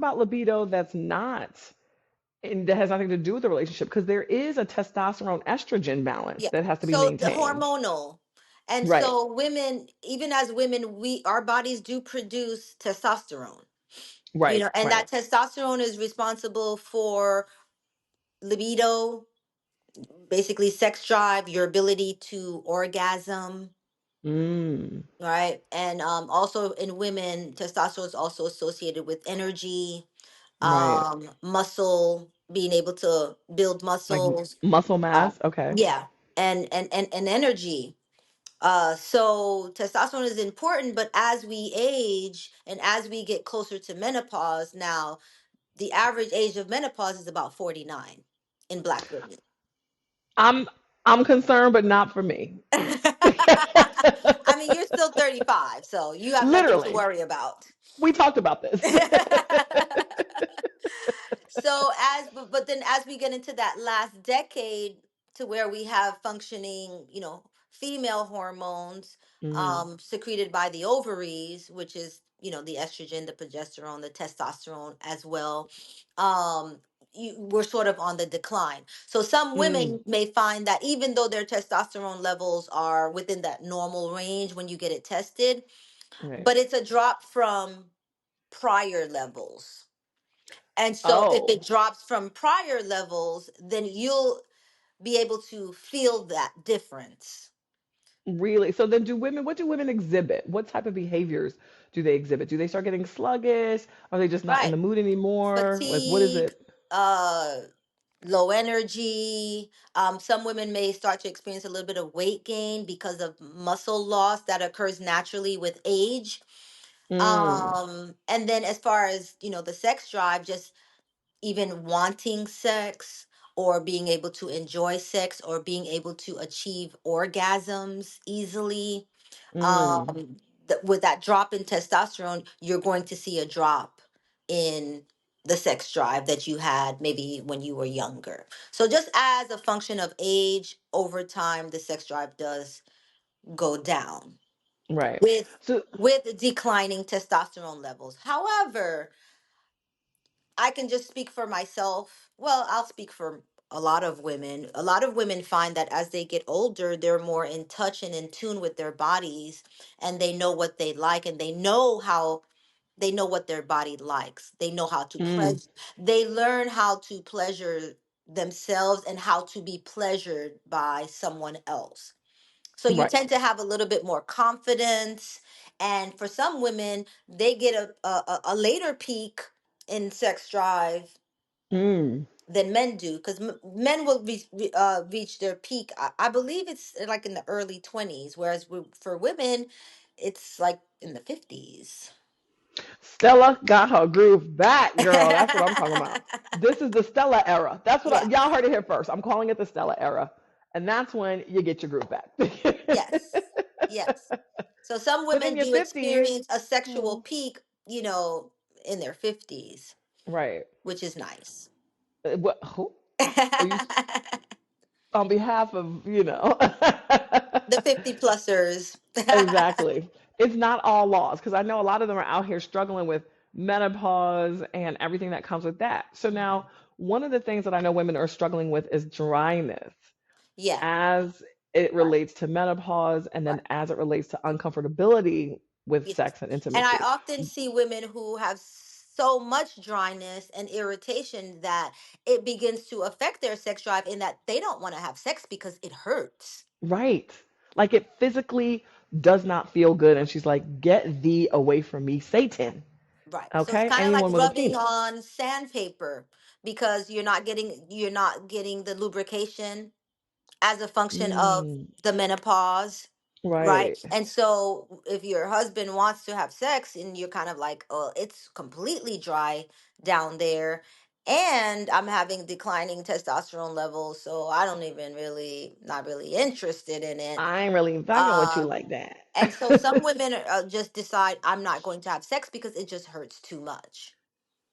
about libido that's not, and that has nothing to do with the relationship, because there is a testosterone estrogen balance Yeah. that has to be So the maintained. hormonal. And Right. so women, even as women, we our bodies do produce testosterone. Right. And Right. that testosterone is responsible for libido, basically sex drive, your ability to orgasm, Mm. right? And also in women, testosterone is also associated with energy, Right. muscle, being able to build Like muscles, muscle uh, mass. Okay. yeah, and energy. So testosterone is important, but as we age and as we get closer to menopause, now the average age of menopause is about 49 in Black women. I'm I'm concerned, but not for me. I mean, you're still 35, so you have nothing to Literally. worry about. We talked about this. So but then as we get into that last decade to where we have functioning, female hormones Mm. secreted by the ovaries, which is, the estrogen, the progesterone, the testosterone as well. um we're sort of on the decline. So some Mm. women may find that even though their testosterone levels are within that normal range when you get it tested, Right. but it's a drop from prior levels. And so if Oh, it drops from prior levels, then you'll be able to feel that difference. really? So then what do women exhibit? What type of behaviors do they exhibit? Do they start getting sluggish? Are they just not in Right. the mood anymore? Like, what is Fatigue, it? uh, low energy. Some women may start to experience a little bit of weight gain because of muscle loss that occurs naturally with age. Mm. And then as far as, the sex drive, just even wanting sex or being able to enjoy sex or being able to achieve orgasms easily. Mm. um with that drop in testosterone, you're going to see a drop in the sex drive that you had maybe when you were younger. So just as a function of age, over time the sex drive does go down Right. with So, declining testosterone levels. However, I can just speak for myself. Well, I'll speak for a lot of women. A lot of women find that as they get older, they're more in touch and in tune with their bodies, and they know what they like, and they know what their body likes. They know how to mm, pleasure. They learn how to pleasure themselves and how to be pleasured by someone else. So you right. tend to have a little bit more confidence. And for some women, they get a later peak in sex drive Mm. than men do, because men will reach their peak. I believe it's like in the early 20s, whereas for women, it's like in the 50s. Stella got her groove back, girl. That's what I'm talking about. This is the Stella era. That's what Yeah. y'all heard it here first. I'm calling it the Stella era, and that's when you get your groove back. Yes. Yes. So some But in women your do 50s, experience a sexual hmm, peak, in their 50s, right? which is nice. What? Who are you on behalf of? The 50 plusers. Exactly. It's not all laws, because I know a lot of them are out here struggling with menopause and everything that comes with that. So Mhm. now, one of the things that I know women are struggling with is dryness Yeah. as it Right. relates to menopause, and then Right. as it relates to uncomfortability with Yes. sex and And I intimacy. often see women who have so much dryness and irritation that it begins to affect their sex drive, in that they don't want to have sex because it hurts. Right. Like it physically does not feel good. And she's like, get thee away from me, Satan. Right. So it's Okay? kind of like Anyone with a rubbing penis. on sandpaper, because you're not getting the lubrication as a function of Mm, the menopause, right? right. And so if your husband wants to have sex and you're kind of like, oh, it's completely dry down there, and I'm having declining testosterone levels, so I don't even really, not really interested in it. I ain't really fucking with you like Um, that. and so some women just decide, I'm not going to have sex because it just hurts too much.